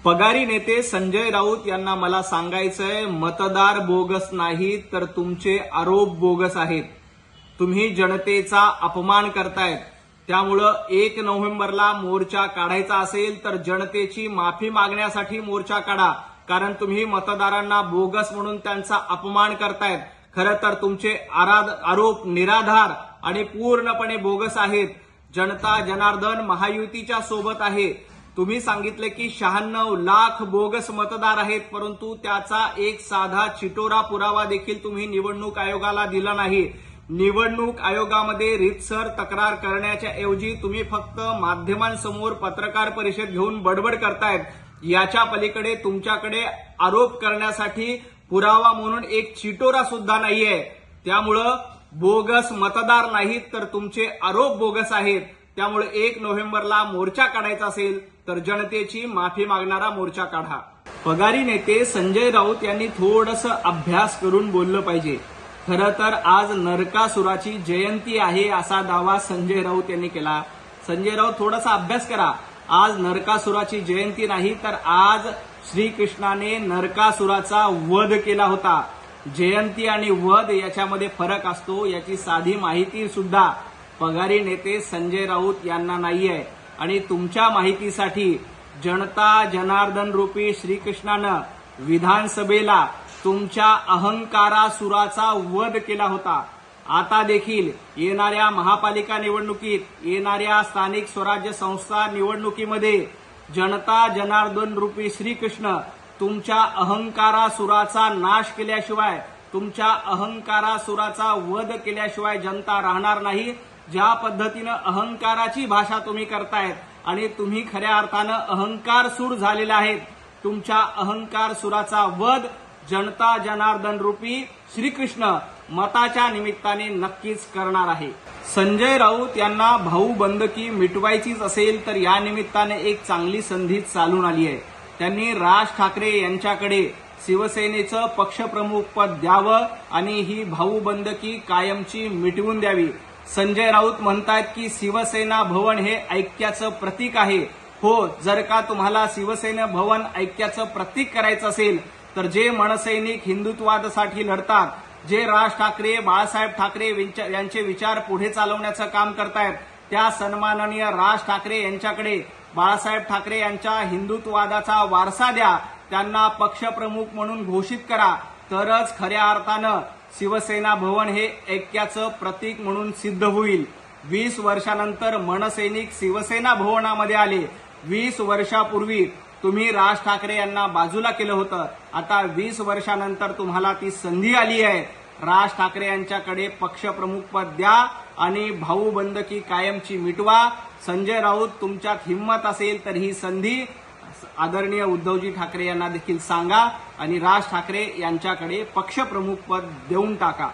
पगारी नेते संजय राऊत यांना मला सांगायचंय, मतदार बोगस नाहीत तर तुमचे आरोप बोगस आहेत. तुम्ही जनतेचा अपमान करतायत. त्यामुळं 1 नोव्हेंबरला मोर्चा काढायचा असेल तर जनतेची माफी मागण्यासाठी मोर्चा काढा. कारण तुम्ही मतदारांना बोगस म्हणून त्यांचा अपमान करतायत. खरं तर तुमचे आरोप निराधार आणि पूर्णपणे बोगस आहेत. जनता जनार्दन महायुतीच्या सोबत आहे. तुम्ही सांगितले की 96 लाख बोगस मतदार आहेत, परंतु त्याचा एक साधा चिटोरा पुरावा देखील तुम्ही निवडणूक आयोगाला दिला नाही. निवडणूक आयोगामध्ये रीतसर तक्रार करण्याच्या ऐवजी तुम्ही फक्त माध्यमांसमोर पत्रकार परिषद घेऊन बडबड करतायत. याच्या पलीकडे तुमच्याकडे आरोप करण्यासाठी पुरावा म्हणून एक चिटोरा सुद्धा नाहीये. त्यामुळं बोगस मतदार नाहीत तर तुमचे आरोप बोगस आहेत. त्यामुळे 1 नोव्हेंबरला मोर्चा काढायचा असेल तर जनतेची माफी मागणारा मोर्चा काढा. पगारी नेते संजय राऊत यांनी थोडंसं अभ्यास करून बोललं पाहिजे. खरं तर आज नरकासुराची जयंती आहे असा दावा संजय राऊत यांनी केला. संजय राऊत थोडासा अभ्यास करा. आज नरकासुराची जयंती नाही तर आज श्रीकृष्णाने नरकासुराचा वध केला होता. जयंती आणि वध याच्यामध्ये फरक असतो, याची साधी माहिती सुद्धा पगारी नेते संजय राऊत यांना नाहीये. आणि तुमच्या माहितीसाठी जनता जनार्दन रूपी श्रीकृष्णानं विधानसभेला तुमच्या अहंकारासुराचा वध केला होता. आता देखील येणाऱ्या महापालिका निवडणुकीत, येणाऱ्या स्थानिक स्वराज्य संस्था निवडणुकीमध्ये जनता जनार्दन रूपी श्रीकृष्ण तुमच्या अहंकारासुराचा नाश केल्याशिवाय, तुमच्या अहंकारासुराचा वध केल्याशिवाय जनता राहणार नाही. ज्या पद्धतीनं अहंकाराची भाषा तुम्ही करतायत आणि तुम्ही खऱ्या अर्थानं अहंकारसूर झालेला आहेत. तुमच्या अहंकारसुराचा वध जनता जनार्दन रूपी श्रीकृष्ण मताच्या निमित्ताने नक्कीच करणार आहे. संजय राऊत यांना भाऊबंदकी मिटवायचीच असेल तर या निमित्ताने एक चांगली संधी चालून आली आहे. त्यांनी राज ठाकरे यांच्याकडे शिवसेनेचं पक्षप्रमुख पद द्यावं आणि ही भाऊबंदकी कायमची मिटवून द्यावी. संजय राऊत म्हणतात की शिवसेना भवन हे ऐक्याचं प्रतीक आहे. हो, जर का तुम्हाला शिवसेना भवन ऐक्याचं प्रतीक करायचं असेल तर जे मनसैनिक हिंदुत्वासाठी लढतात, जे राज ठाकरे, बाळासाहेब ठाकरे यांचे विचार पुढे चालवण्याचं काम करतायत, त्या सन्माननीय राज ठाकरे यांच्याकडे बाळासाहेब ठाकरे यांच्या हिंदुत्ववादाचा वारसा द्या. त्यांना पक्षप्रमुख म्हणून घोषित करा. तरच खऱ्या अर्थानं शिवसेना भवन हे ऐक्याचं प्रतीक म्हणून सिद्ध होईल. 20 वर्षानंतर मनसैनिक शिवसेना भवनामध्ये आले. 20 वर्षापूर्वी तुम्ही राज ठाकरे यांना बाजूला केलं होतं. आता 20 वर्षानंतर तुम्हाला ती संधी आली आहे. राज ठाकरे यांच्याकडे पक्षप्रमुख पद द्या आणि भाऊबंदकी कायमची मिटवा. संजय राऊत, तुमच्यात हिंमत असेल तर ही संधी आदरणीय उद्धवजी ठाकरे यांना देखील सांगा आणि राज ठाकरे यांच्याकडे पक्षप्रमुख पद देऊन टाका.